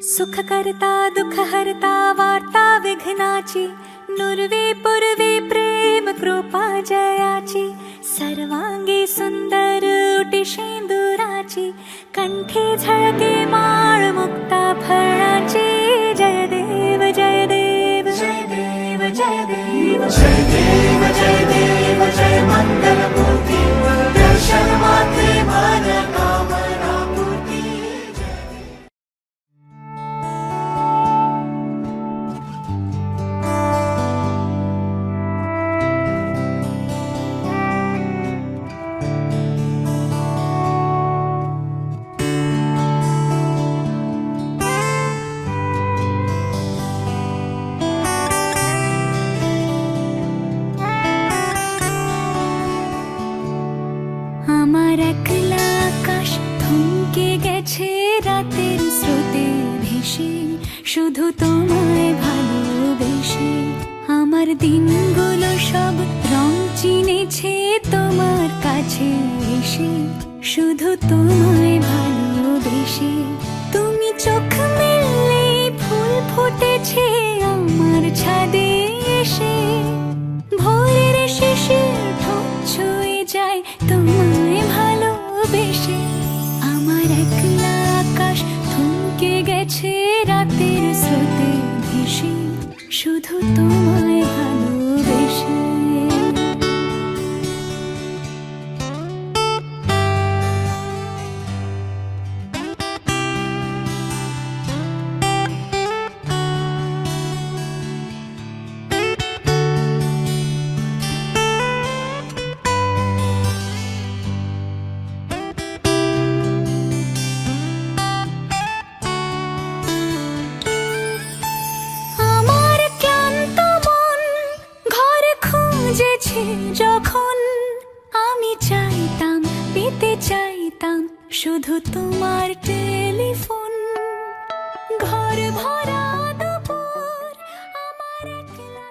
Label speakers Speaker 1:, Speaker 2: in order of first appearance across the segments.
Speaker 1: सुख करता दुख हरता वार्ता विघ्नाची, नुरवे पुरवे प्रेम कृपा जयाची, सर्वांगी सुंदर उटी शेंदुराची, कंठी झळके माळ मुक्ता फळाची. जय देव जय देव जय देव जय देव
Speaker 2: जय देव जय देव जय मंगल मूर्ती, दर्शन मात्रे मन कामना पूर्ती.
Speaker 1: আমার একলা আকাশ থমকে গেছে রাতের স্রোতে ভেসে, শুধু তোমায় ভালোবেসে। আমার দিনগুলো সব রং চিনেছে তোমার কাছে এসে, শুধু তোমায় ভালোবেসে। তুমি চোখ মেললে ফুল ফুটেছে আমার ছাদে এসে, ভোরের শিশির ঠোঁট ছুঁয়ে যায় তোমায় ভালোবেসে। আমার একলা আকাশ থমকে গেছে রাতের স্রোতে ভেসে, শুধু তোমায় ভালোবেসে। যখন আমি চাইতাম পেতে চাইতাম শুধু তোমার টেলিফোন, ঘর ভরা দুপুর আমার একলা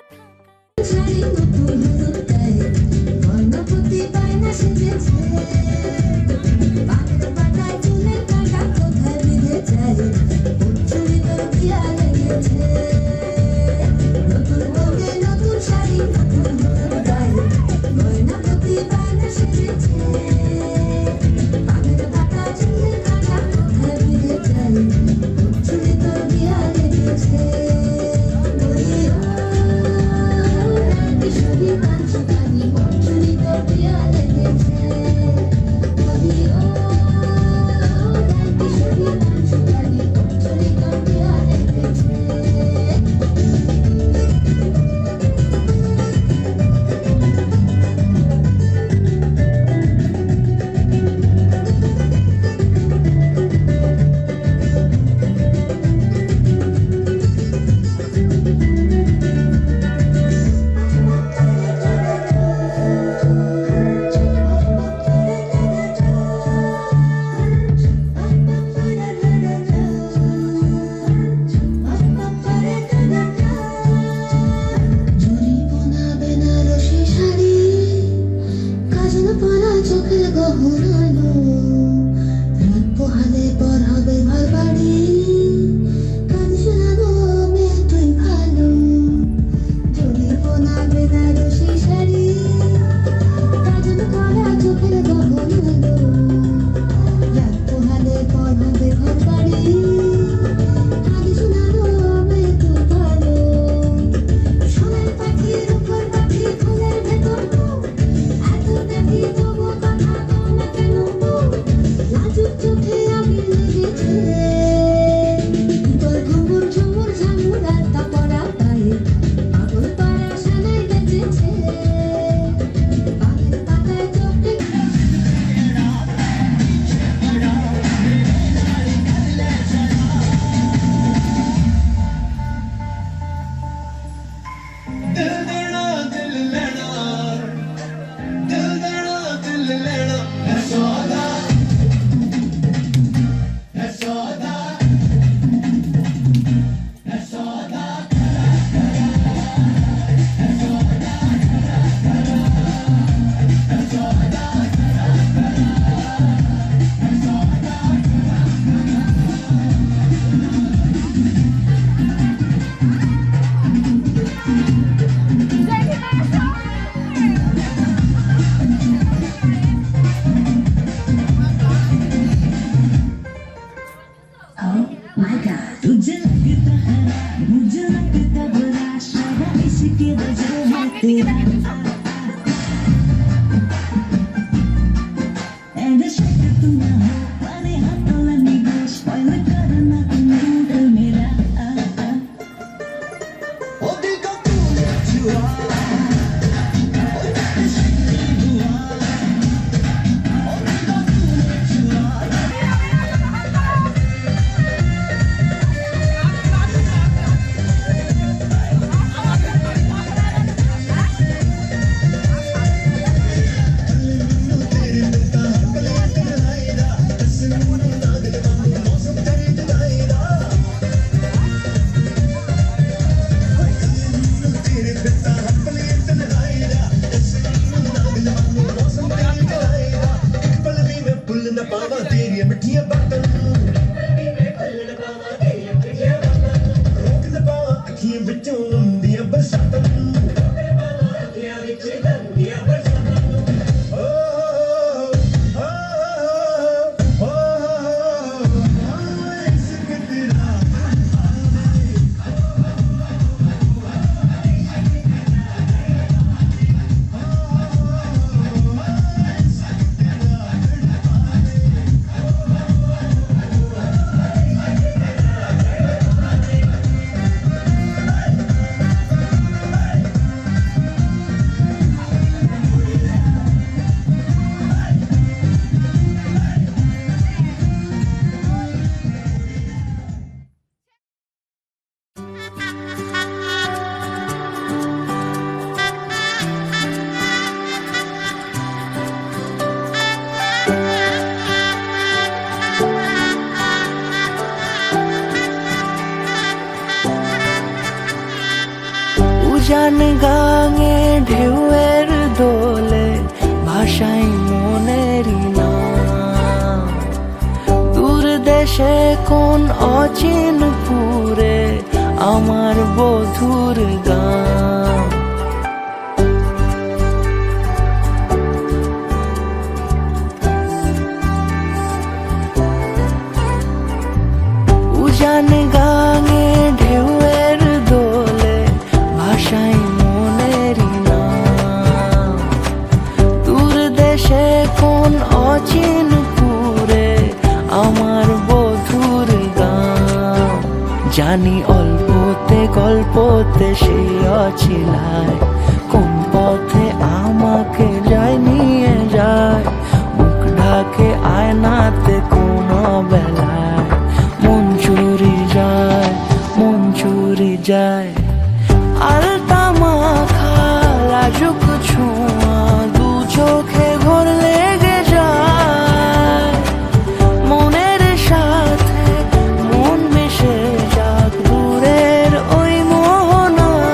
Speaker 3: तुझे लगता है मुझे लगता बुरा शायद इसकी वजह है तेरा And the shit that tu na ho pane hatol ni go spoil karna tu mood mera
Speaker 2: ओ दिल को तूने छुआ पावा तेरी मिठियां बातों रोक न पावा अखियां विचों लंदियां बरसातां
Speaker 4: উজান গাঙে ঢেউয়ের দোলে ভাষাই মনেরই নাম দূর দেশে কোন অচিন পুরে আমার বধুর গান উজান গাঙে ঢেউয়ের দোলে ভাষাই মনেরই নাম দূর দেশে কোন অচিন পুরে আমার বধুর গান জানি অল্পতে গল্পতে সে অছিলায় কোন পথে আমাকে যায় নিয়ে যায় মুখ ঢাকে আয়নাতে কোন বেলায় মন চুরি যায় মন চুরি যায় আলতা মাখা লাজুক ছোঁয়া দু চোখে ঘোর লেগে যায় মনের সাথে মন মিশে যাক দূরের ওই মোহনায়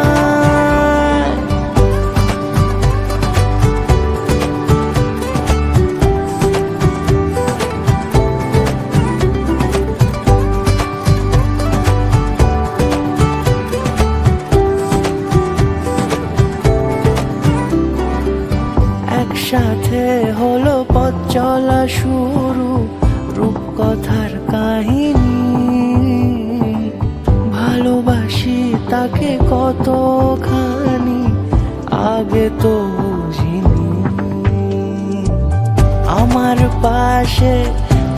Speaker 4: একসাথে হলো পথ চলা শুরু রূপকথার কাহিনী ভালোবাসি তাকে কতখানি আগে তো বুঝিনি আমার পাশে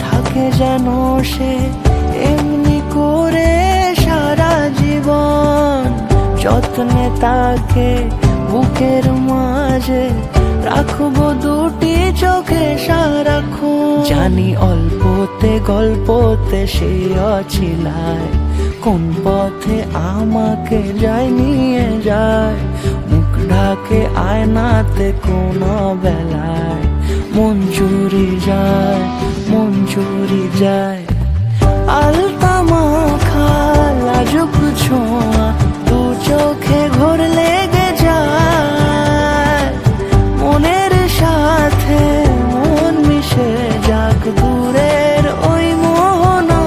Speaker 4: থাকে যেন সে এমনি করে সারা জীবন যত্নে তাকে বুকের মাঝে রাখবো দুটি চোখে সারাক্ষণ জানি অল্পতে গল্পতে সে অছিলায় কোন পথে আমাকে যায় নিয়ে যায় মুখ ঢাকে আয়নাতে কোন বেলায় মন চুরি যায় মন চুরি যায় আলতা মাখা লাজুক ছোঁয়া দু চোখে ঘোর লেগে যায় মনের সাথে মন মিশে যাক দূরের ওই মোহনায়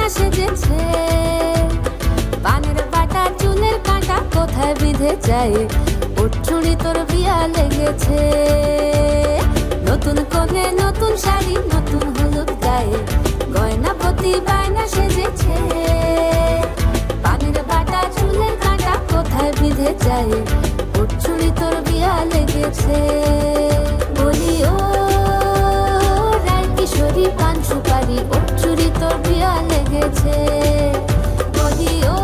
Speaker 1: বায়না সেজেছে, পানের বাটা চুলের কাঁটা কোথায় বিঁধে যায়, ওর চুড়ি তোর বিয়া লেগেছে। নতুন কোণে নতুন শাড়ি নতুন হলুদ গায়ে, গয়না প্রতি বায়না সেজেছে, পানের বাটা চুলের কাঁটা কোথায় বিঁধে যায়, ওর চুড়ি তোর বিয়া লেগেছে। বলি ও রায় কিশোরী পান সুপারি, ওর চুড়ি তোর বিয়া লেগেছে। বলি ও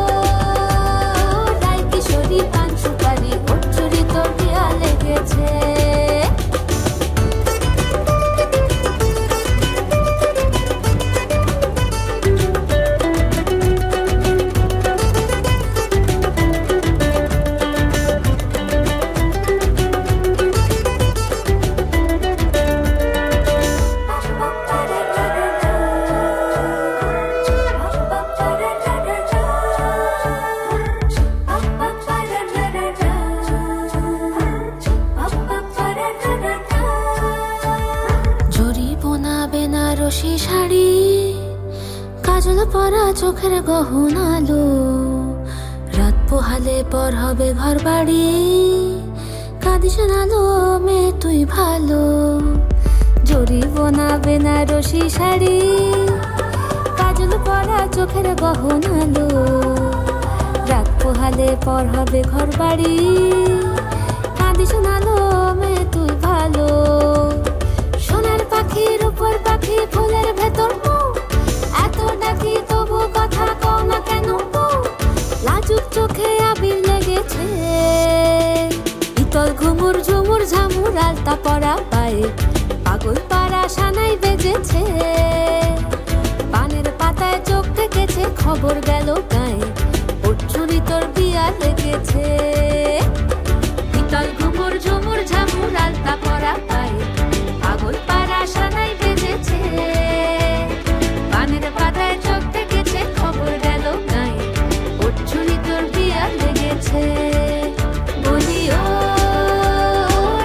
Speaker 1: রায় কিশোরী পান সুপারি, ওর চুড়ি তোর বিয়া লেগেছে। বেনারসি শাড়ি, কাজল পরা চোখের গহনালো, রাত পোহালে পর হবে ঘর বাড়ি, কাঁদিস নালো মেয়ে তুই ভালো। জরি বোনা বেনারসি শাড়ি, কাজল পরা চোখের গহনালো, রাত পোহালে পর হবে ঘর বাড়ি, কাঁদিস নালো মেয়ে তুই ভালো। সোনার পাখির উপর পাখি ফুলের ভেতর মুখ, এত ডাকি তবু কথা কও না কেন বউ, লাজুক চোখে আবির লেগেছে, ইতল ঘুমুর ঝুমুর ঝামুর আলতা পরা পায়ে, পাগল পাড়া সানাই বেজেছে, পানের পাতায় চোখ থেকেছে খবর গেল গায়ে, ওর চুরি তোর বিয়া লেগেছে। ইতল ঘুমুর ঝুমুর ঝামুর আলতা পরা পায়ে, পাগল পাড়া সানাই বেজেছে, পানের পাতায় চোখ থেকেছে খবর গেল গায়ে, ওর চুরি তোর বিয়া লেগেছে। বলি ও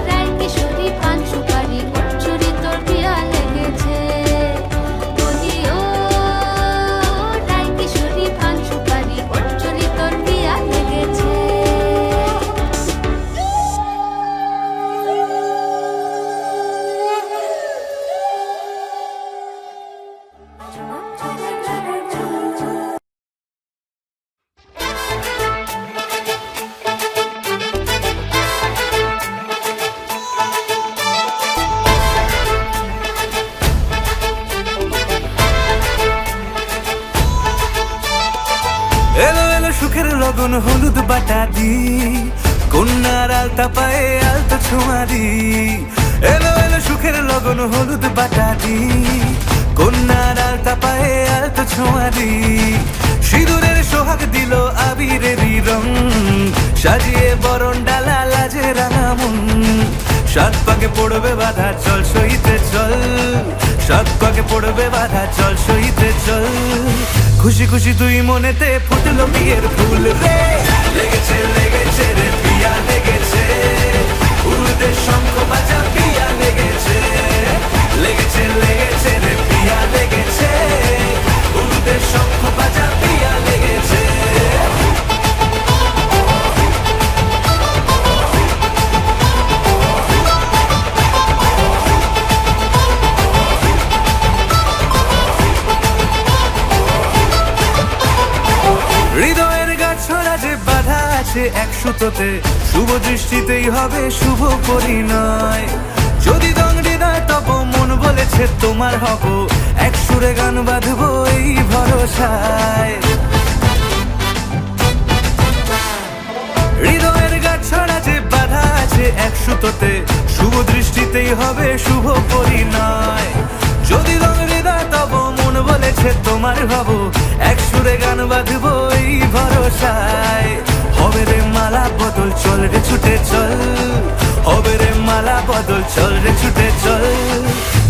Speaker 1: রায় কিশোরী পান সুপারি, ওর চুরি তোর বিয়া লেগেছে। বলি ও রায় কিশোরী পান সুপারি, ওর চুরি তোর বিয়া লেগেছে।
Speaker 4: এলো এলো সুখের লগন হলুদ বাটা দি, কন্যার আলতা পায়ে আলতা ছোঁয়া দি। এলো এলো সুখের লগন হলুদ বাটা দি, কন্যার আলতা পায়ে আলতা ছোঁয়া দি। সিঁদুরের সোহাগ দিল আবিরেরই রং, সাজিয়ে বরণ ডালা লাজে রাঙা মন। সাত পাকে পড়বে বাধা চল সইতে চল, সাত পাকে পড়বে বাধা চল সইতে চল। খুশি খুশি তুই মনেতে ফুটলো বিয়ের ফুল রে, লেগেছে লেগেছে রে বিয়া লেগেছে, উড়তে শঙ্খ বাজা বিয়া লেগেছে, লেগেছে লেগেছে রে বিয়া লেগেছে, উড়তে শঙ্খ বাজা বিয়া লেগেছে। হৃদয়ের গাছড়া যে বাধা আছে এক সুতোতে, শুভ দৃষ্টিতেই হবে শুভ পরিণয়। যদি দংড়ি দেয় তব মন বলেছে তোমার হব, এক সুরে গান বাঁধবো এই ভরসায়। হৃদয়ের গাছড়া যে বাধা আছে এক সুতোতে, শুভ দৃষ্টিতেই হবে শুভ পরিণয়। যদি দংড়ি দেয় তব মন বলেছে তোমার হব, এক সুরে গান বাঁধবো এই ভরসায়। হবে রে মালা বদল চল রে ছুটে চল, হবে রে মালা বদল চল রে ছুটে চল।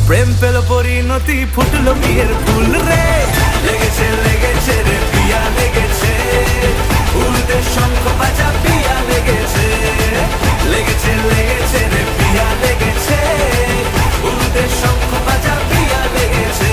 Speaker 4: প্রেম পেল পরিণতি ফুটলো বিয়ের ফুল রে, লেগেছে লেগেছে রে বিয়া লেগেছে, উড়তে শঙ্খ বাজা বিয়া লেগেছে, লেগেছে লেগেছে রে বিয়া লেগেছে, উড়তে শঙ্খ বাজা বিয়া লেগেছে।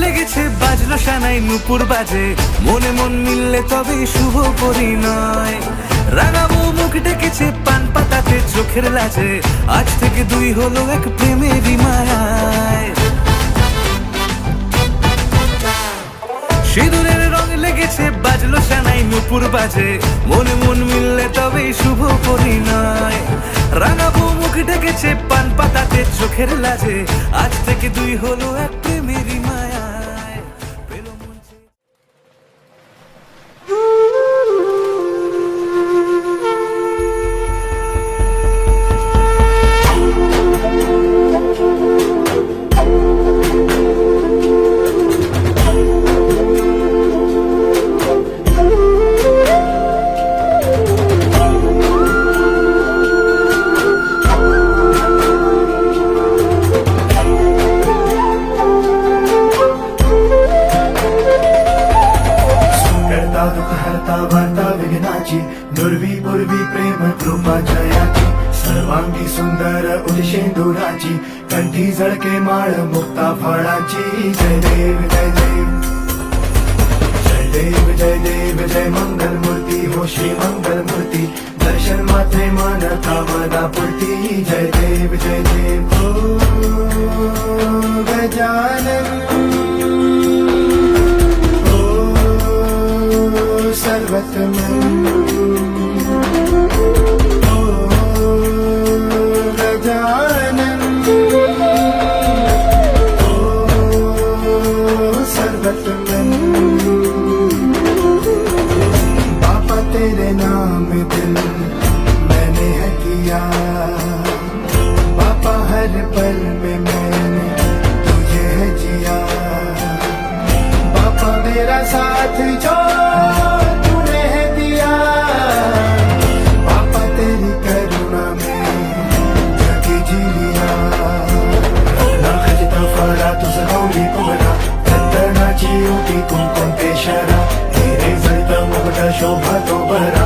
Speaker 4: লেগেছে বাজলো সানাই নুপুর বাজে মনে মন মিললে তবে শুভ পরিণয় রাঙাবো মুখ ডেকেছে পান পাতাতে চোখের লাজে আজ থেকে দুই হলো এক প্রেমেরই মায়ায় সিঁদুরের রং লেগেছে বাজলো সানাই নুপুর বাজে মনে মন মিললে তবে শুভ পরিণয় রাঙাবো মুখ ডেকেছে পান পাতাতে চোখের লাজে আজ থেকে দুই হলো এক প্রেমেরই মায়ায় পেল মন চেয়ে।
Speaker 2: करता दुःख हरता वार्ता विघ्नाची दुर्वी पूर्वी प्रेम कृपा जयाची सर्वांगी सुंदर उदशेंदुराची कंठी झळके माळ मुक्ता फळाची जय देव जय देव जय देव जय देव जय मंगल मूर्ती हो श्री मंगल मूर्ती दर्शन मात्रे मन कामना पूर्ती जय देव हो गजानन सर्वतमन ओ गजानन ओ सर्वतमन बापा तेरे नाम दिल मैंने है किया बापा हर पल में मैंने तुझे है जिया बापा मेरा साथ जो शोभा तो बरा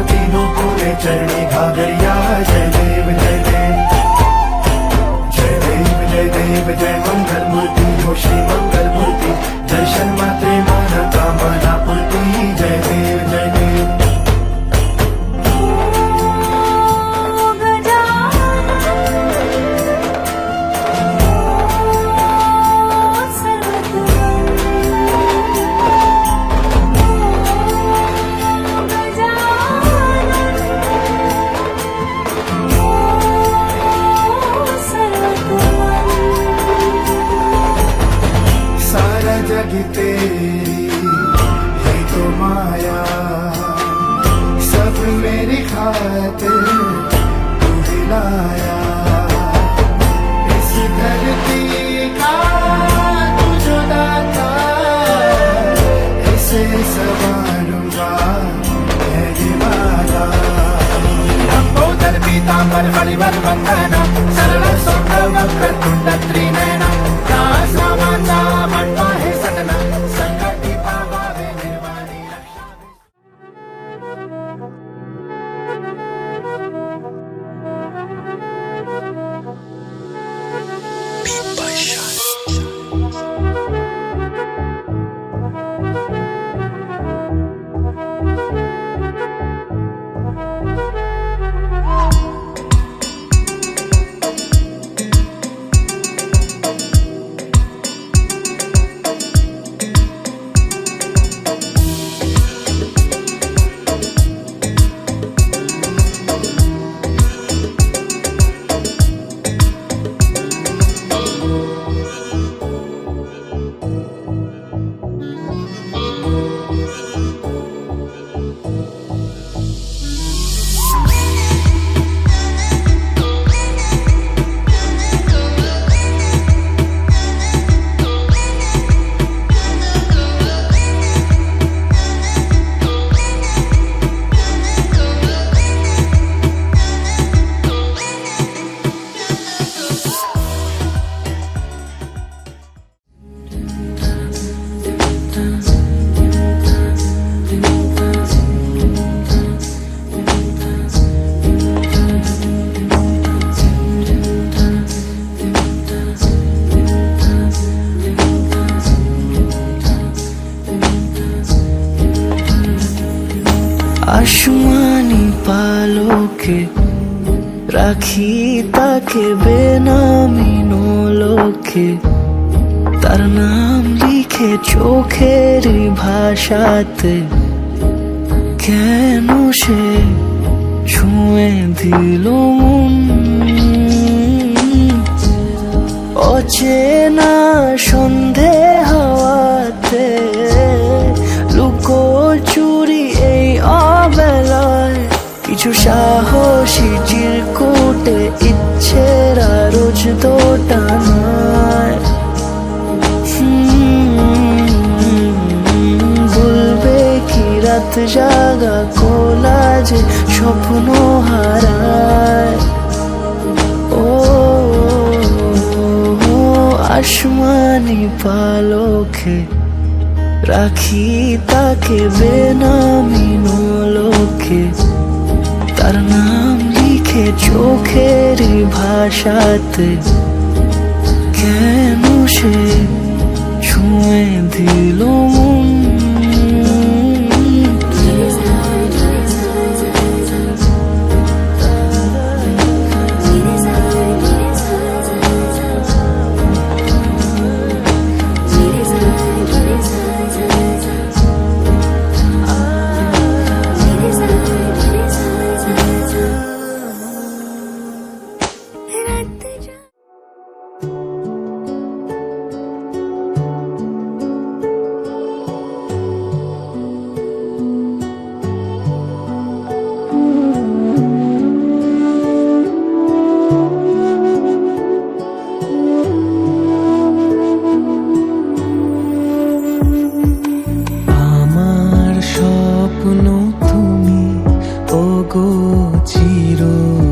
Speaker 2: तीनों पूरे चरणी घाघरिया जय देव जय देव जय देव जय देव जय मंगल मूर्ति हो श्री मंगल मूर्ति दर्शन मात्रे मन कामना पूर्ति जय देव जय देव जग तेरी है तो माया सब मेरी खातिर तू हिलाया इस धरती का तू जो दाता इसे संवारूंगा है ये वादा लंबोदर पीतांबर बलिवर वंदना सरल सुंदर वक्र तुंड त्रिनयना दास रामाचा मंडा है सदना संकटी पावावे निर्वाणी
Speaker 5: আসমানি পালকে রাখি তাকে বেনামি নোলকে, তার নাম লিখে চোখের ভাষাতে। কেন সে ছুঁয়ে দিল মন, অচেনা সন্ধে হাওয়াতে, লুকো চুরি এই অবেলায়। কিছু সাহসী চিরকুটে ইচ্ছেরা রোজ দোটানায়। বলবে কি রাত জাগা কোলাজে স্বপ্ন হারায়। ও আসমানি পালকে রাখি তাকে বেনামি নোলকে, তার নাম লিখে চোখের ভাষাতে। কেন সে ছুঁয়ে দিল মন,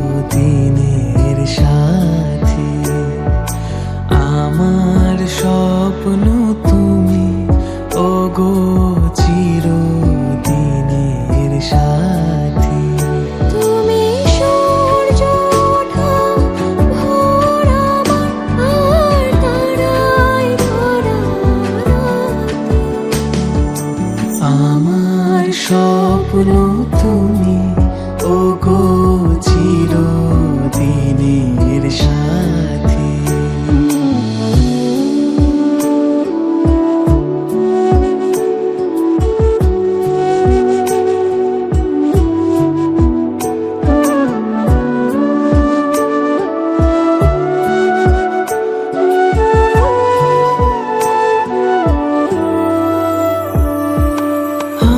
Speaker 5: চিরদিনের সাথী। আমার স্বপ্ন তুমি, ওগো চিরদিনের সাথী।
Speaker 1: তুমি সূর্য ওঠা ভোর আমার, আর তারায় ভরা রাতে।
Speaker 5: আমার স্বপ্ন তুমি, ওগো চিরদিনের সাথী।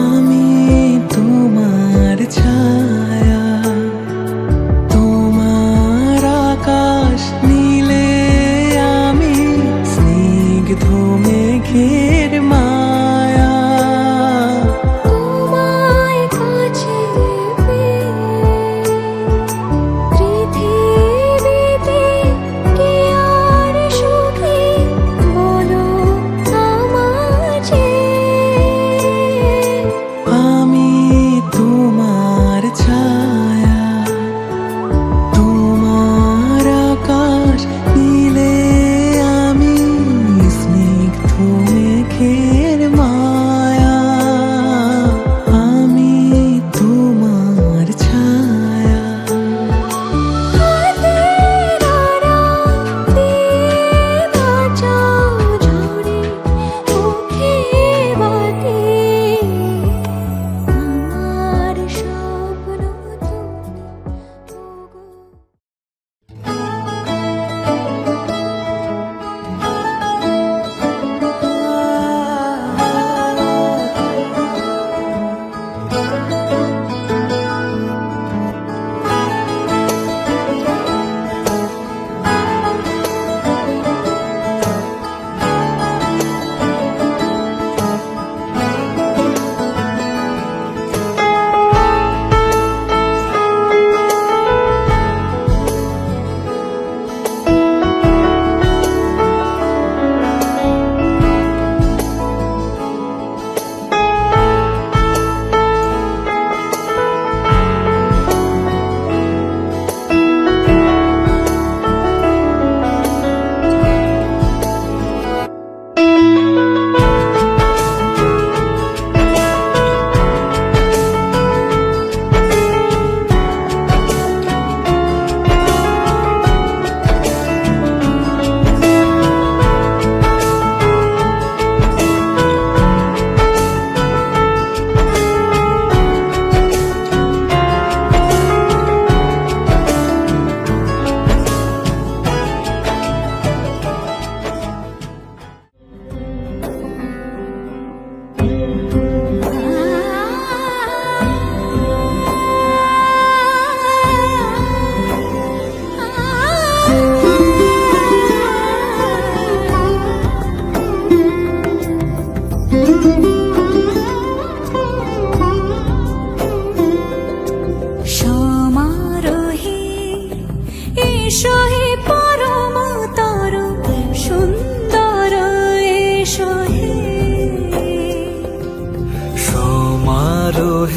Speaker 5: আমি তোমার ছায়া,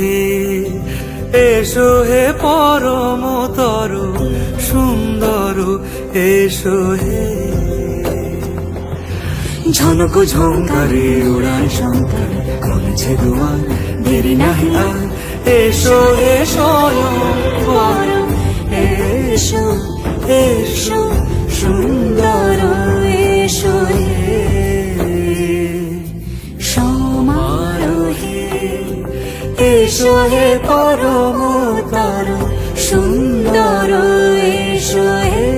Speaker 4: হে এসো হে পরমতর সুন্দর এসো হে ঝনক ঝঙ্কারে উড়ায় শঙ্কর করেছে দুয়ার দেরি নাহি আর এসো হে স্বয়ংবর এসো এসো সুন্দর এসো হে সমারোহে এসো হে পরমতর সুন্দর এসো হে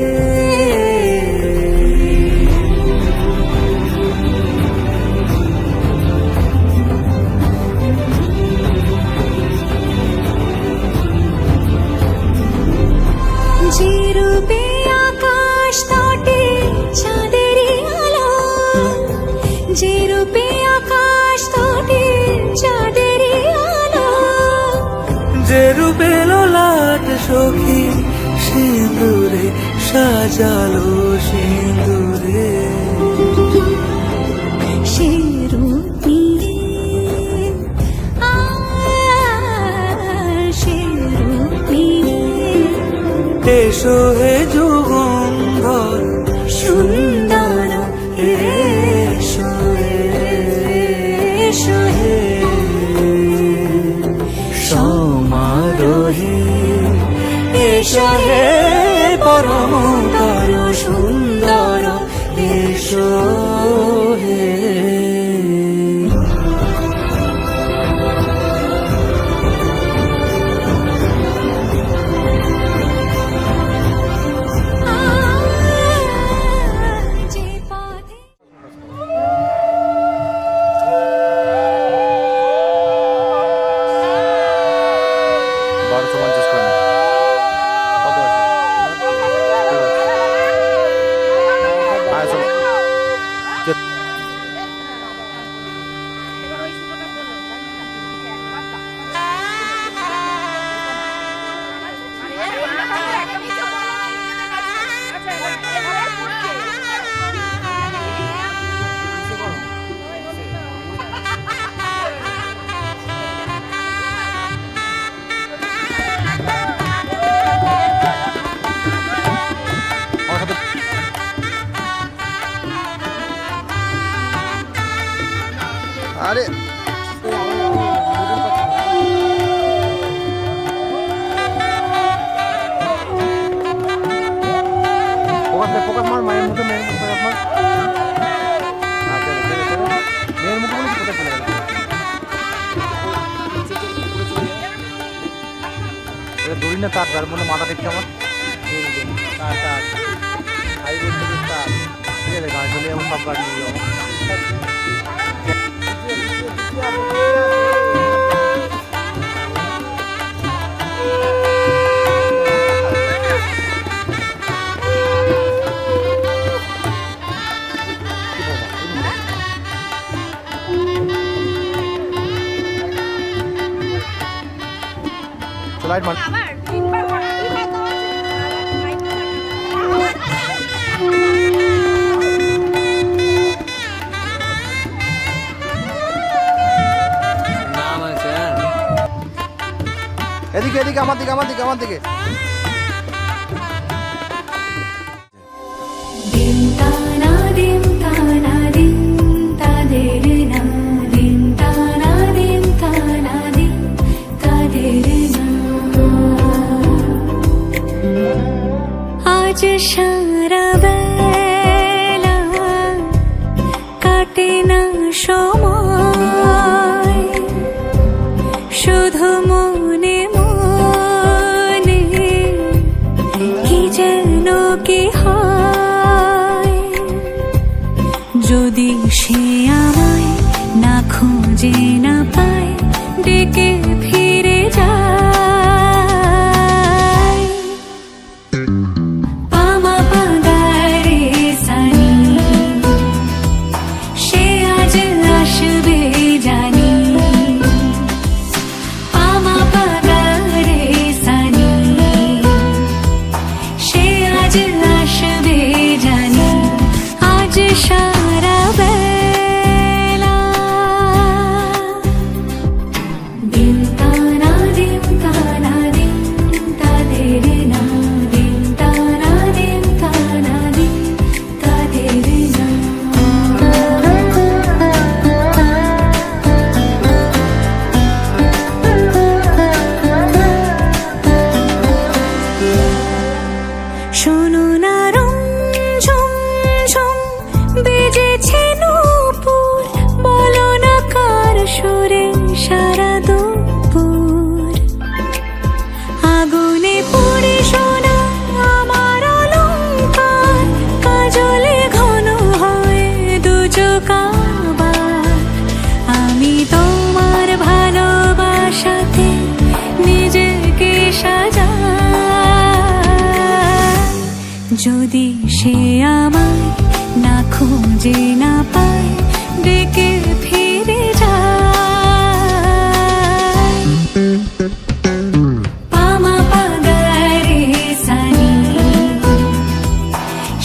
Speaker 1: যে রূপে আকাশ তটে চাঁদেরই আলো, যে রূপে আকাশ তটে চাঁদেরই আলো,
Speaker 4: যে রূপে লোলাট সখী সিঁদুরে সাজালো সিঁদুরে
Speaker 1: সে রূপ নিয়ে সে রূপ নিয়ে
Speaker 4: এসো হে যুগন্ধর
Speaker 1: সুন্দর
Speaker 4: এসো
Speaker 1: এসো হে
Speaker 4: সমারোহে এসো হে পরমতর সুন্দর এসো হে
Speaker 1: যে পথে
Speaker 6: বারোশো পঞ্চাশ করে নেয়। কত আছে? আয় চলো। আমার সাথে আরে ফোকাস মার মায়ের মুখে মেয়ের মুখে ফোকাস মার মেয়ের মুখে বলে কোথায় চলে গেল এটা দড়ি না তার যার মধ্যে মাথা দেখছে আমার তার তার হাই বলতে তার ঠিক আছে গাড়ি চলে যাবো সব গাড়ি নিয়ে যাবো লাইট মার এদিকে এদিকে আমার দিকে আমার দিকে আমার দিকে
Speaker 1: দিন তানা দিন তানা দিন তাদের না দিন তানা দিন তানা দিন তাদের না আজ সারা বেলা কাটে না সময় শুধু মনে মনে কি যেন কি হয় যদি সে আমায় না খুঁজে না পায় ডেকে ফিরে যায় পামা পাগারে সানি সে আজ আসবে জানি পামা পাগারে সানি সে আজ আসবে জানি আজ সারা বেলা যদি সে আমায় না খুঁজে না পায় ডেকে ফিরে যায় পামা পাগারে সানি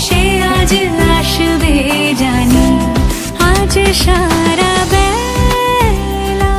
Speaker 1: সে আজ আসবে জানি আজ সারা বেলা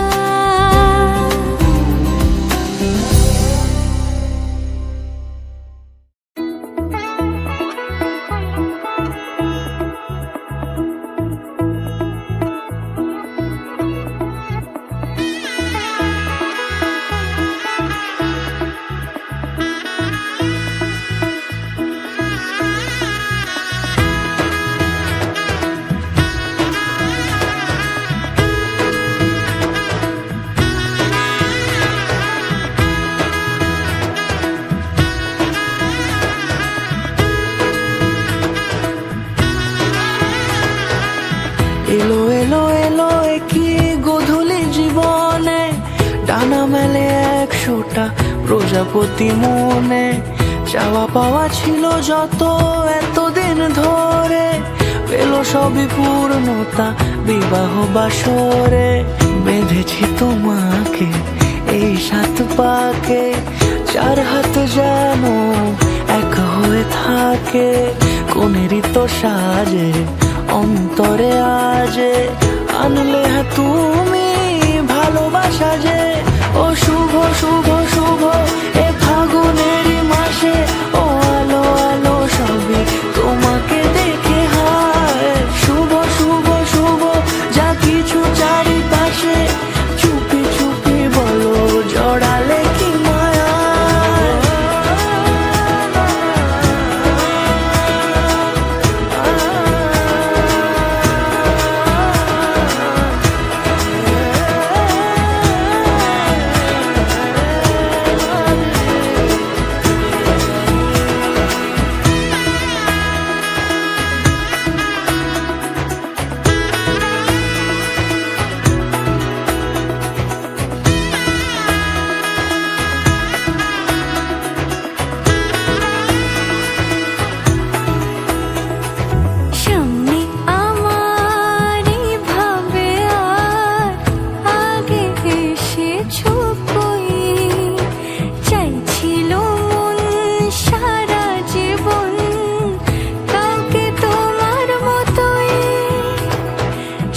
Speaker 5: এলো এলো এলো কি গোধূলি জীবনে ডানা মেলে 100টা প্রজাপতি মনে চাওয়া পাওয়া ছিল যত এতদিন ধরে পেল সবই পূর্ণতা বিবাহ বাসরে বেঁধেছি তোমাকে এই 7 পাকে 4 হাত যেন এক হয়ে থাকে কোনেরই তো সাজে অন্তরে আজে আনলে তুমি ভালোবাসা যে ও শুভ শুভ শুভ এ ফাগুনেরই মাসে ও আলো আলো সবই তোমাকে দেখে হায় শুভ শুভ শুভ যা কিছু চারিপাশে চুপি চুপি বলো জড়ালে কি মায়া
Speaker 1: সামনে আমারই ভাবে আর আগে এসেছো কই চাইছিল মন সারা জীবন কাউকে তোমার মতোই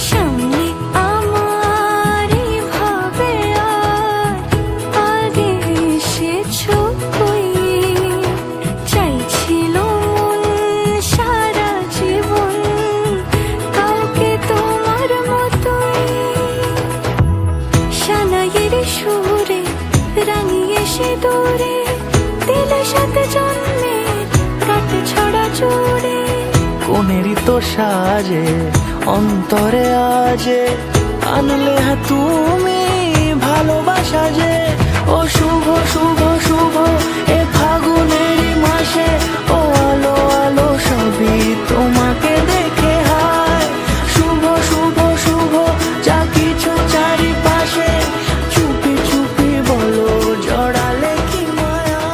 Speaker 1: সামনে আমারই ভাবে আর আগে এসেছো কই চাইছিল মন সারা জীবন কাউকে তোমার মতোই সানাইয়ের সুরে রাঙিয়ে সে দূরে দিলে সাথে জন্মে কাট ছড়া জোরে
Speaker 5: কোনেরই তো সাজে অন্তরে আজে আনলে তুমি ভালোবাসা যে ও শুভ শুভ শুভ এ ফাগুনেরই মাসে ও আলো আলো সবই তোমাকে দেখে হায় শুভ শুভ শুভ যা কিছু চারিপাশে চুপি চুপি বলো জড়ালে কি মায়া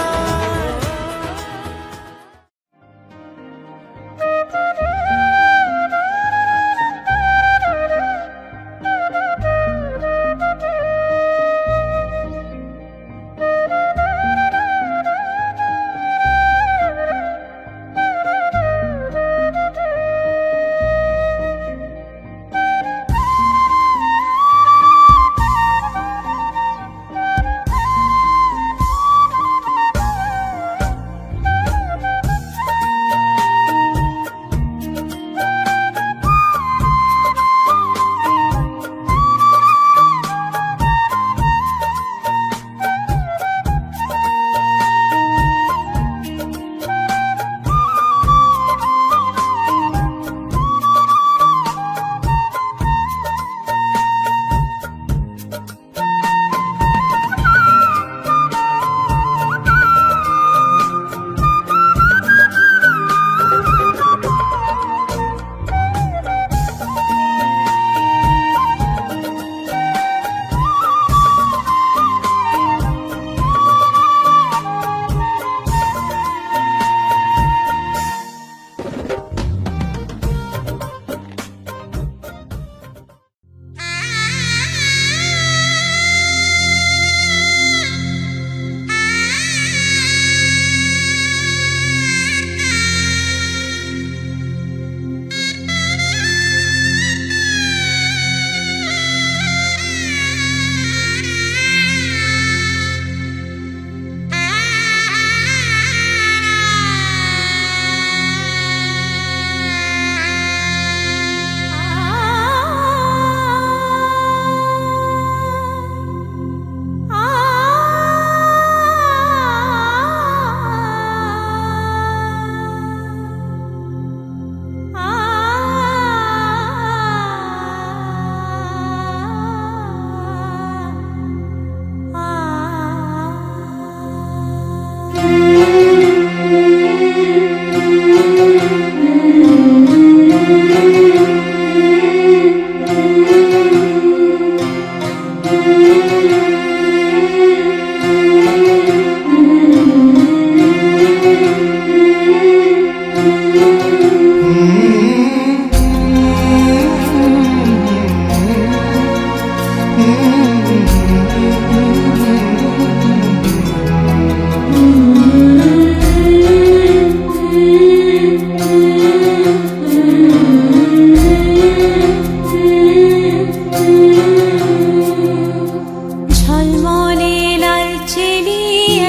Speaker 1: ঝলমলে লাল চেলি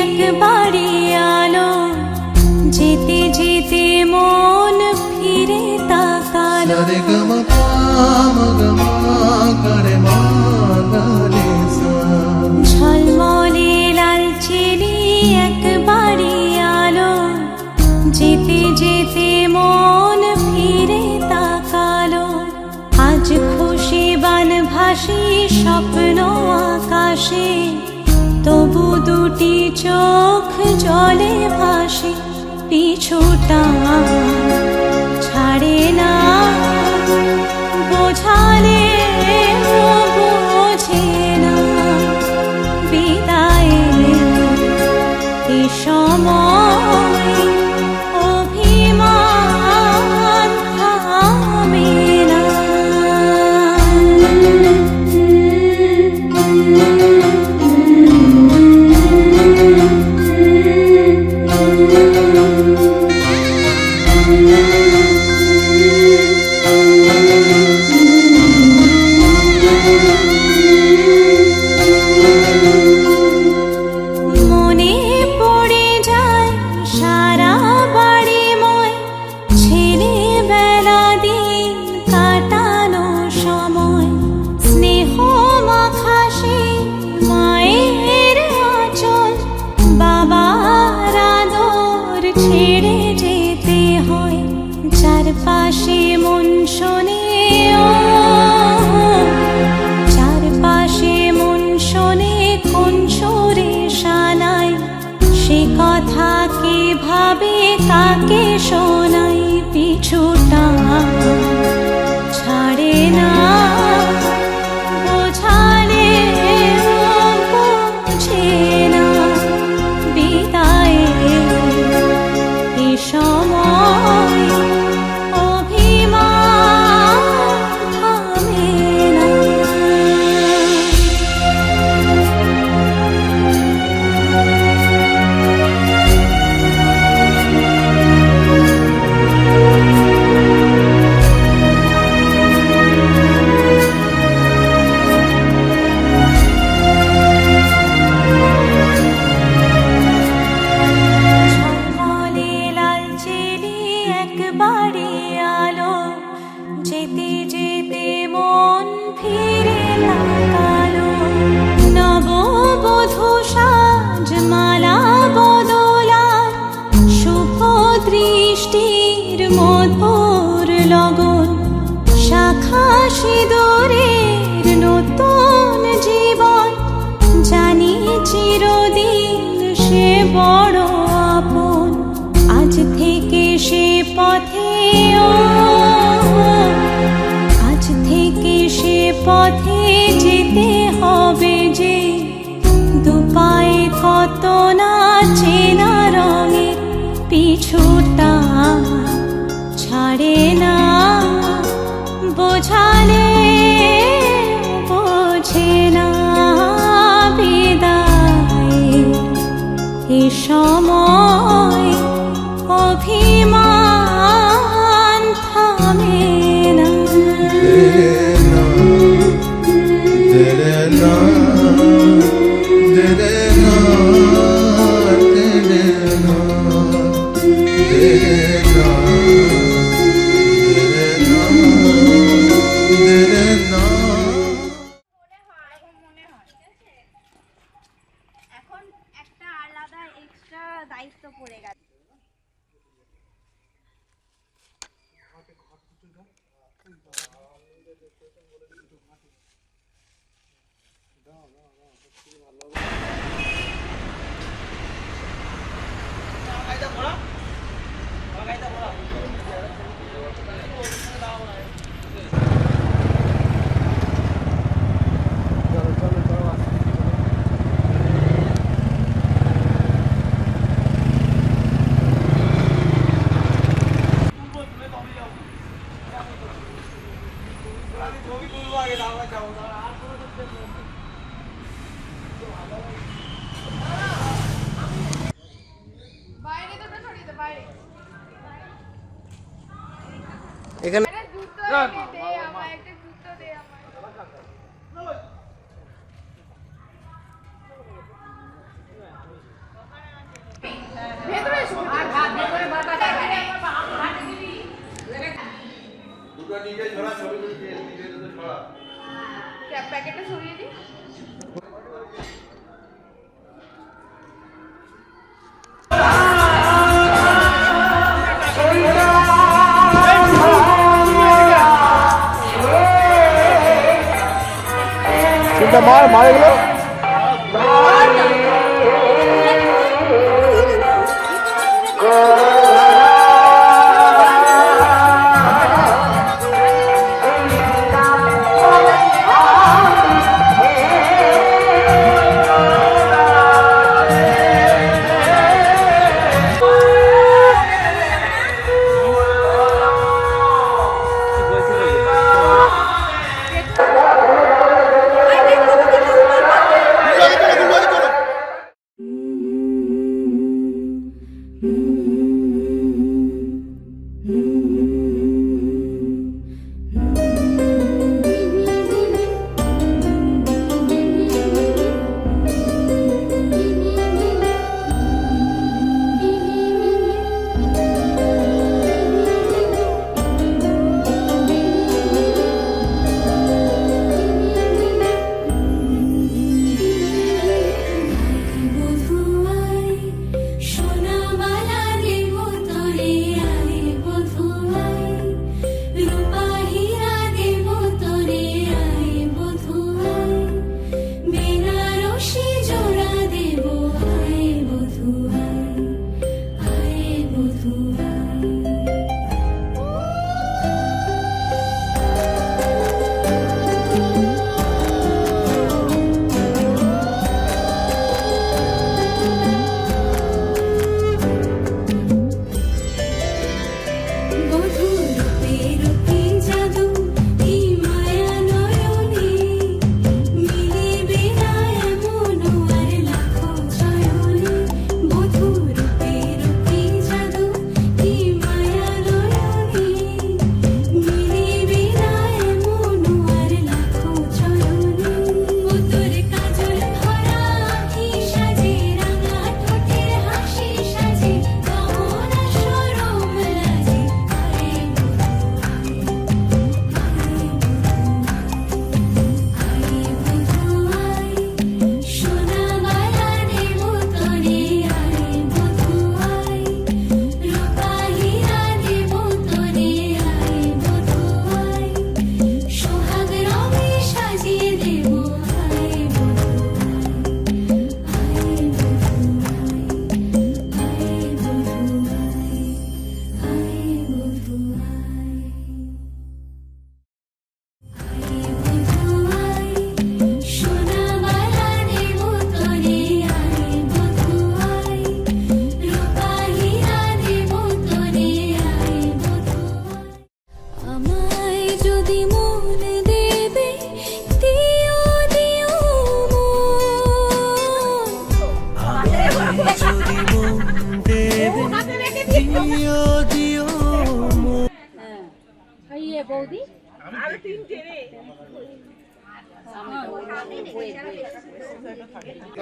Speaker 1: একবারে আলো, যেতে যেতে মন ফিরে তাকালো। ঝলমলে লাল চেলি একবারে আলো, যেতে যেতে মন ফিরে তাকালো। আজ খুশি বান ভাসি স্বপ্ন আকাশে, তবু দুটি চোখ জলে ভাসে। পিছুটা ছাড়ে না, বোঝালে বোঝে না। বিদায়ের এ সময় অভিমান থামে না। মনে পড়ে যায় সারা বাড়িময় ছেলেবেলা দিন কাটানো সময়। স্নেহ মাখাসে মায়ের আঁচল, বাবার আদর ছেড়ে যেতে হয়। চারপাশে মন শোনে চারপাশে মন শোনে কোন সুরে শানায়। সে কথা কে ভাবে কাকে শোনাই। পিছুটা ছাড়ে না, বোঝালে বোঝে না। বিদায়ের এ সময় অভিমান থামে না। ঝলমলে লাল চেলি একবারে আলো, যেতে যেতে মন ফিরে তাকালো। নববধূ সাজ মালা বদলার, শুভ দৃষ্টির মধুর লগন। শাখা সিঁদুরের নতুন জীবন, জানি চিরদিন সে বড় আপন। আজ থেকে সে পথে আজ থেকে সে পথে যেতে হবে যে। দুপায়ে কত না চেনা রঙের, পিছুটা ছাড়ে না। বোঝালে বোঝে না। বিদায়ের এ সময় অভিমান থামে না।
Speaker 7: এখন একটা আলাদা এক্সট্রা দায়িত্ব পড়ে গেছে।
Speaker 6: ছবি তুলবো আগে
Speaker 7: প্যাকেটটা সরিয়ে দিই।
Speaker 6: মারে গেল।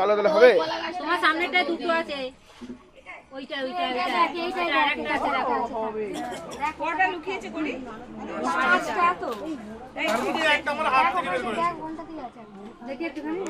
Speaker 8: আলাদা হবে।
Speaker 7: তোমার সামনেটা দুটো আছে, ওইটা ওইটা ওইটা এইটা আরেকটা আছে, দেখো কোনটা লুকিয়েছে করি পাঁচটা তো এই দিদি একটা আমার হাত থেকে বের করে কোনটা কি আছে দেখি একটুখানি।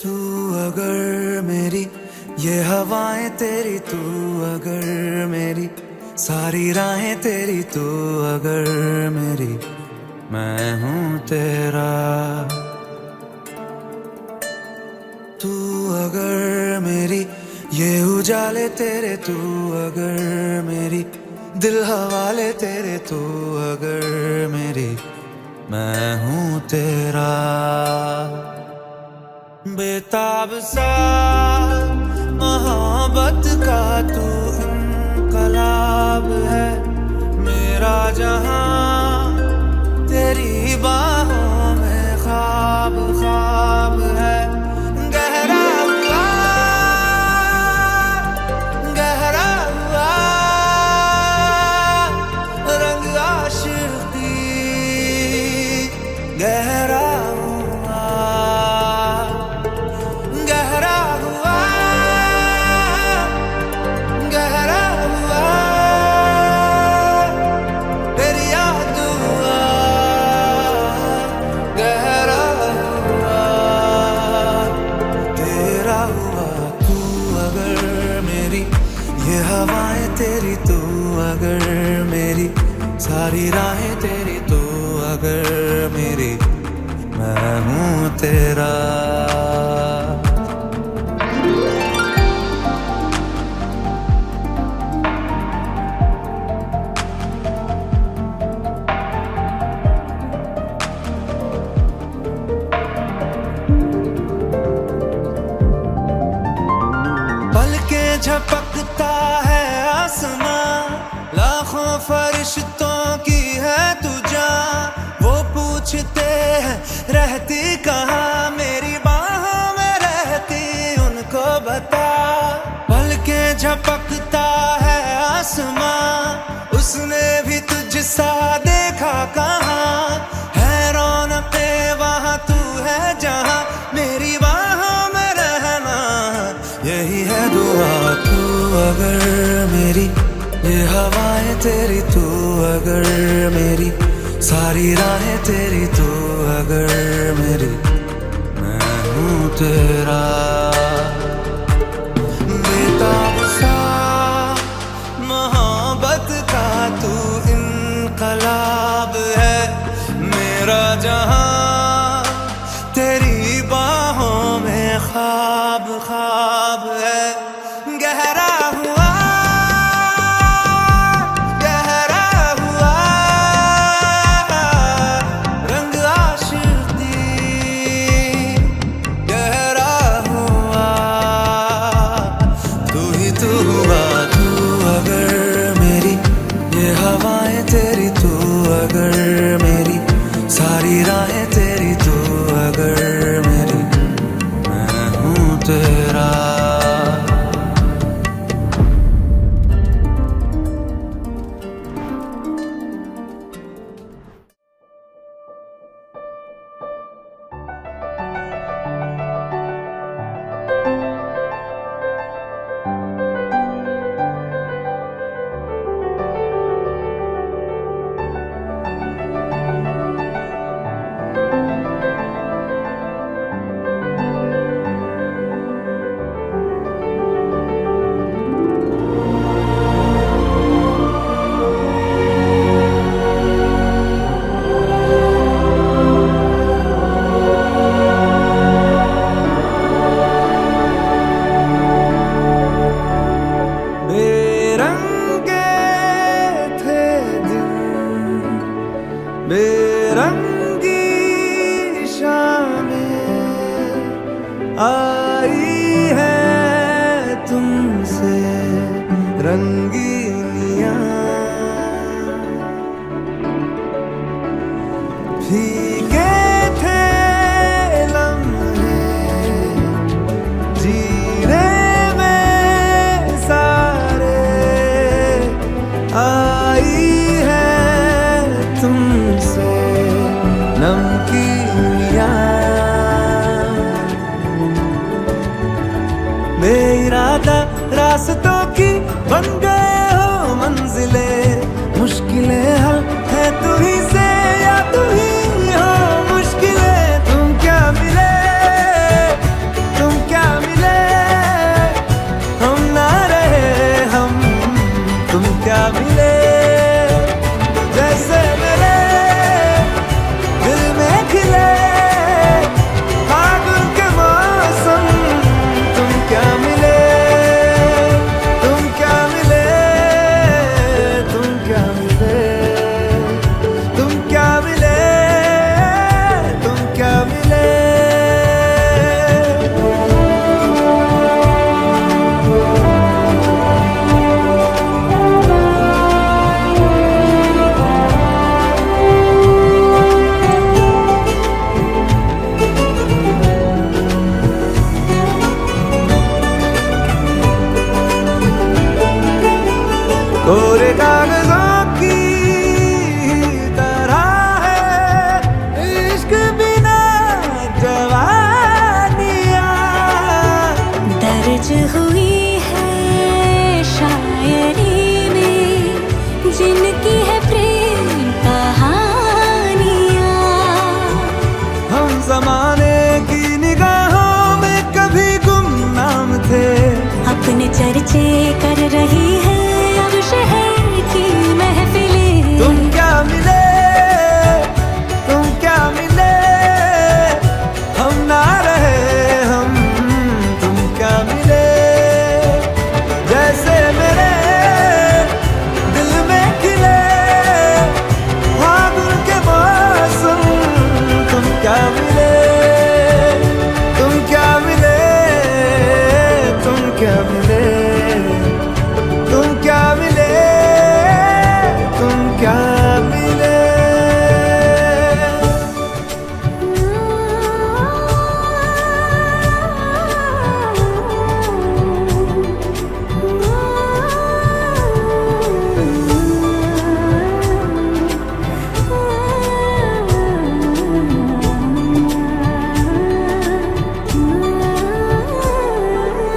Speaker 4: तू अगर मेरी ये हवाएं तेरी, तू अगर मेरी सारी राहें तेरी, तू अगर मेरी मैं हूँ तेरा। अगर मेरी ये उजाले तेरे तू अगर मेरी दिल हवाले तेरे तू अगर मेरी मैं हूँ तेरा बेताब सा मोहब्बत का तू इनकलाब है मेरा जहां तेरी बाहों में ख्वाब ख्वाब है गहरा हुआ रंग आशिकी गहरा हुआ तेरी याद हुआ गहरा हुआ तेरा हुआ तू अगर मेरी ये हवाएं तेरी तू अगर मेरी सारी राहें तेरी तू अगर मेरी मैं हूँ तेरा पलकें झपकता है आसमां लाखों फरिश्तों की है तू जान वो पूछते हैं रहती कहाँ मेरी बाहों में रहती उनको बता पलकें झपकता है आसमां उसने भी तुझसा देखा कहाँ है रौनके वहाँ तू है जहाँ मेरी बाहों में रहना यही है दुआ तू अगर मेरी ये हवाएं तेरी तू अगर मेरी सारी राहें तेरी तू अगर मेरी मैं हूँ तेरा बेताब सा मोहब्बत का तू इनकलाब है मेरा जहां तेरी बाहों में ख्वाब ख्वाब है गहरा हुआ रंग आशिकी गहरा हुआ तू ही तू हुआ तू अगर मेरी ये हवाएं तेरी तू अगर मेरी सारी राहें तेरी तू अगर मेरी मैं हूँ तेरा बेरंगी शामें आई है तुमसे रंगीनियां भीगे थे लम्हे जीने में सारे आई तुमसे नमकीनियां बेइरादा रास्तों की बन गए हो मंजिलें मुश्किलें हल है तू ही से या तू ही हो मुश्किलें तुम क्या मिले हम ना रहे हम तुम क्या मिले जैसे मेरे दिल में खिले फागुन के मौसम तुम कोरे कागजों की तरह है इश्क बिना जवानियां।
Speaker 1: दर्ज हुई है शायरी में जिनकी है प्रेम कहानियाँ।
Speaker 4: हम जमाने की निगाहों में कभी गुमनाम थे,
Speaker 1: अपने चर्चे कर रही है अब शहर की महफिलें।
Speaker 4: तुम क्या मिले, तुम क्या मिले, हम ना रहे हम, तुम क्या मिले। जैसे मेरे दिल में खिले फागुन के मौसम, तुम क्या मिले, तुम क्या मिले, तुम क्या मिले, तुम क्या मिले, तुम क्या मिले।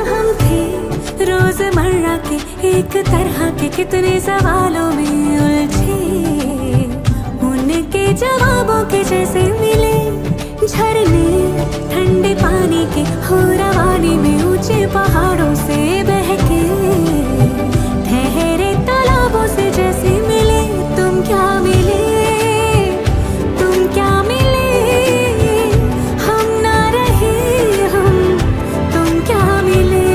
Speaker 1: हम थे रोजमर्रा के एक तरह के कितने सवालों में उलझे, उनके जवाबों के जैसे मिले झरने ठंडे पानी के हो रवानी में ऊंचे पहाड़ों से बहके ठहरे तालाबों से जैसे मिले। तुम क्या मिले, तुम क्या मिले, हम ना रहे हम, तुम क्या मिले।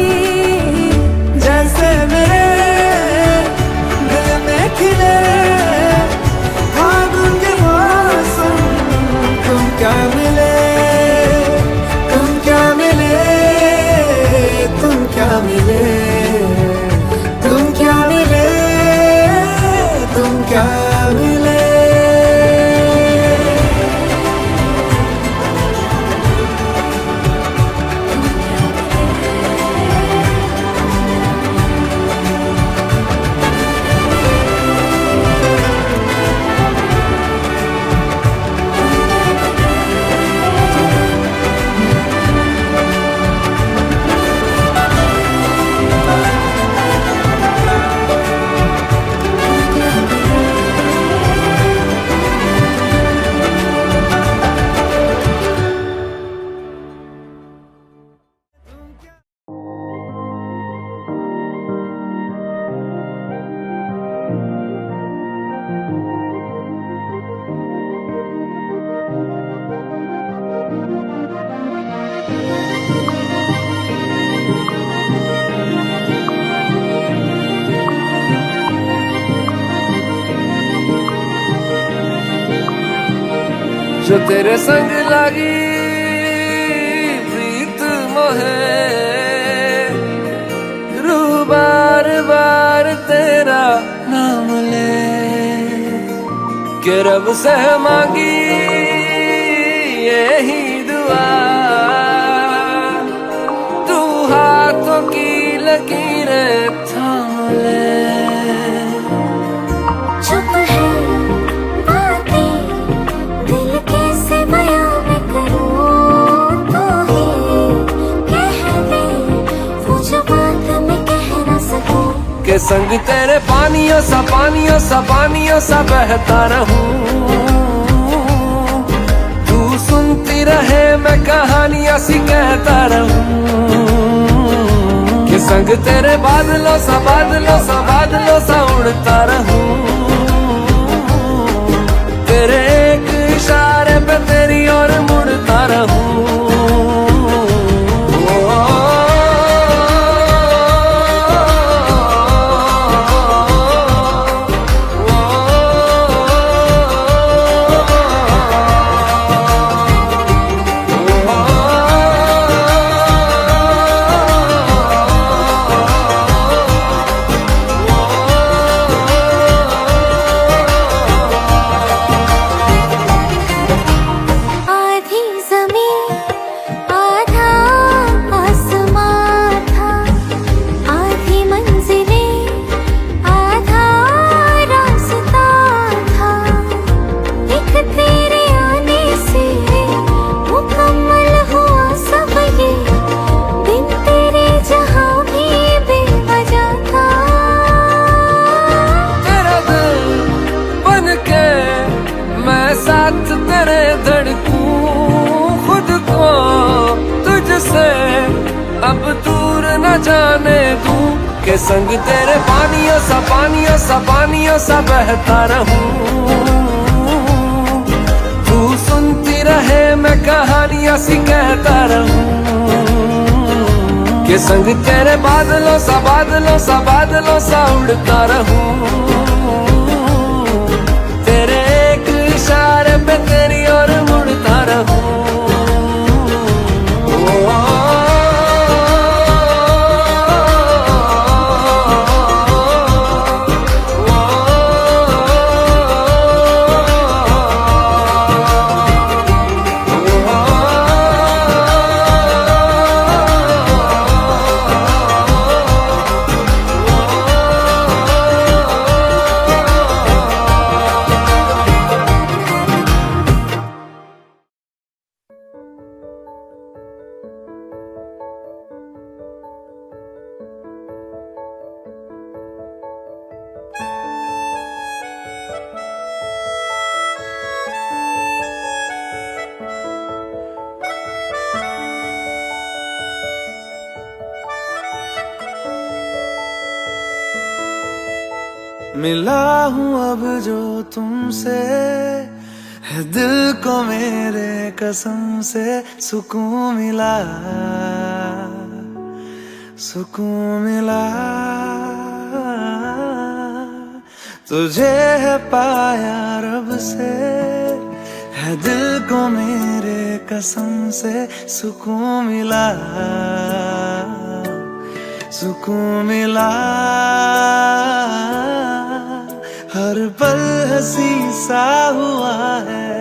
Speaker 4: जैसे मेरे दिल में खिले फागुन के मौसम, तुम क्या मिले, तुम क्या मिले, तुम क्या मिले, तुम क्या मिले, तुम क्या मिले। जो तेरे संग लगी प्रीत मोहे, रू बार बार तेरा नाम ले के रब से मांगी यही दुआ, तू हाथों की लकीरें थाम ले।
Speaker 1: चुप है बातें दिल कैसे बयां मैं करूं, तू ही कह दे वो जो बात मैं कह ना सकूं।
Speaker 4: के संग तेरे पानियों सा बहता रहूं, तू सुनती रहे मैं कहानियां सी कहता रहूं। के संग तेरे बादलों सा उड़ता रहूं, तेरे एक इशारे पे तेरी ओर मुड़ता रहूं।
Speaker 5: के संग तेरे पानियों सा बहता रहूं। तू सुनती रहे मैं कहानियां सी कहता रहूं। के संग तेरे बादलों सा उड़ता रहूं। तेरे एक इशारे पे तेरी ओर मुड़ता रहूं। मिला हूँ अब जो तुमसे, है दिल को मेरे कसम से सुकून मिला, सुकून मिला। तुझे है पाया रब से, है दिल को मेरे कसम से सुकून मिला, सुकून मिला। हर पल हंसी सा हुआ है,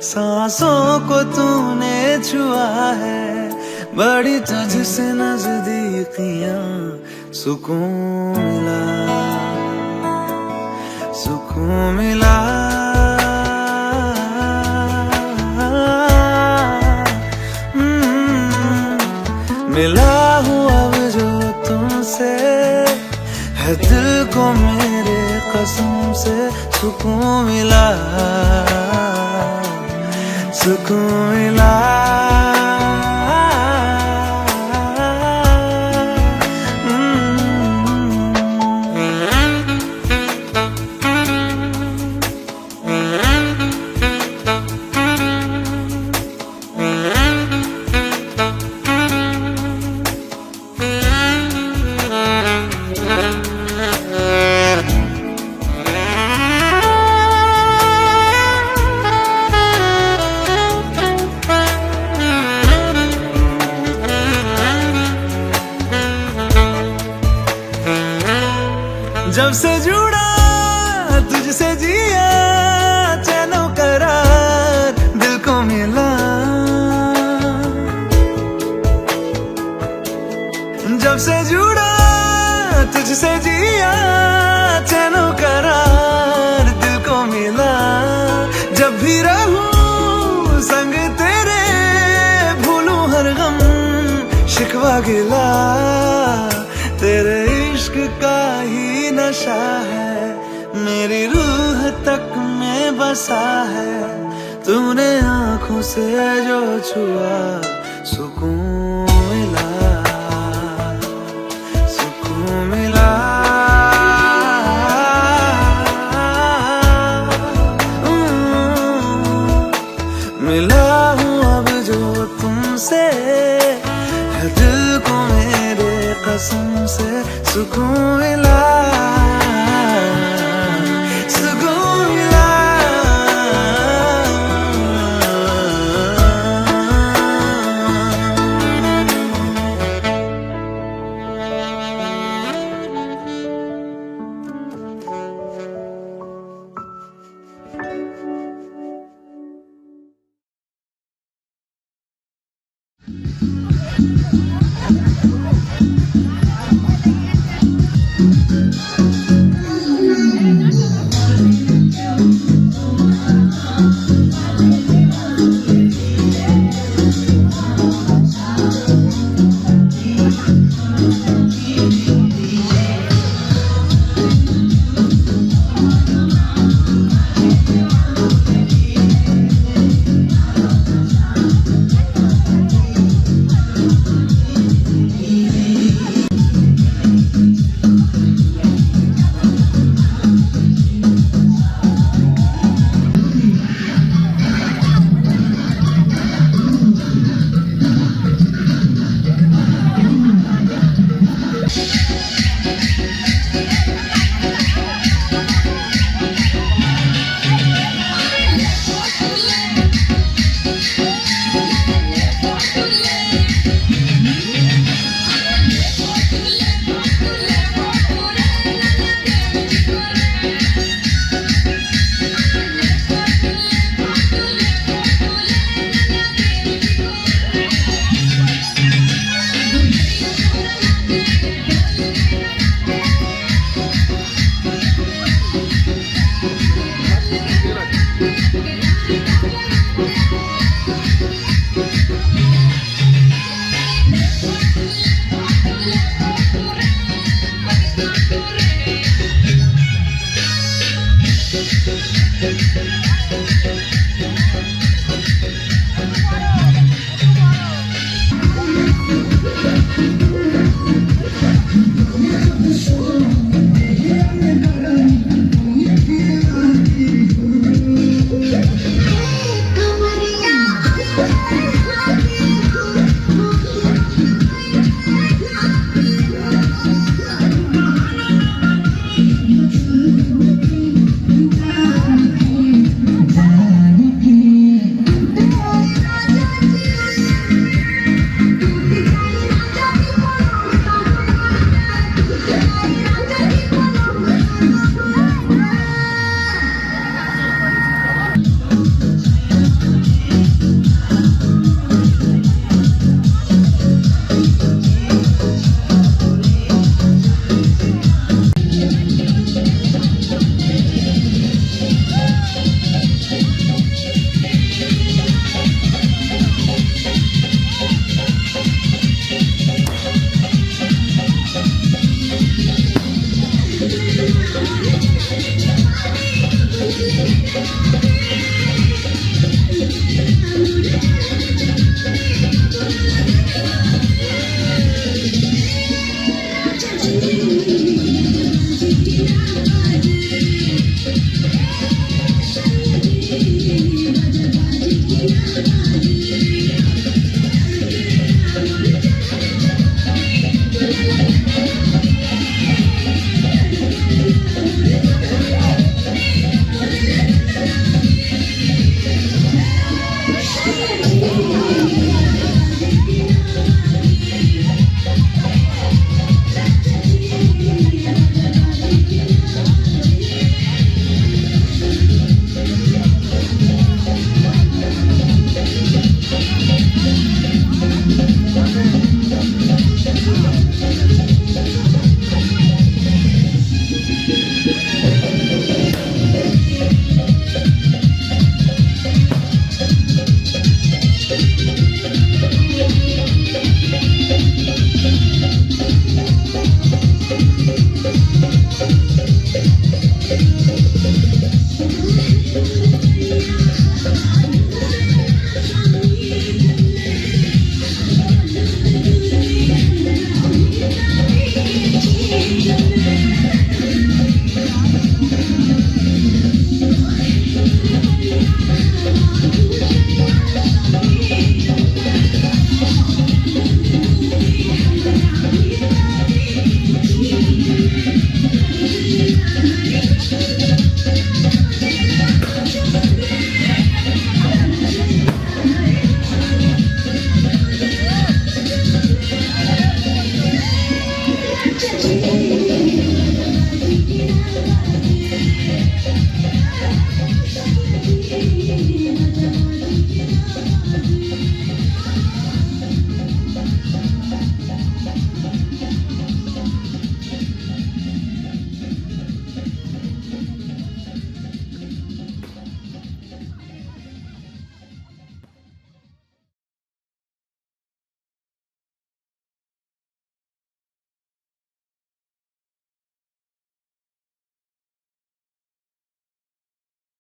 Speaker 5: सांसों को तूने छुआ है। बड़ी तुझसे नजदीकियां, सुकून मिला, सुकून मिला। मिला हूँ अब जो तुमसे, है दिल को मेरे कसम से सुकून मिला, सुकून मिला। जब से जुड़ा तुझसे जिया, चैनो करार दिल को मिला। जब से जुड़ा तुझसे जिया, चैनो करार दिल को मिला। जब भी रहूं संग तेरे, भूलूं हर गम शिकवा गिला। तेरे इश्क का ही नशा है, मेरी रूह तक में बसा है। तूने आंखों से जो छुआ, सुकून मिला, सुकून मिला। मिला हूँ अब जो तुमसे, है दिल को मेरे कसम से सुकून मिला, सुकून मिला।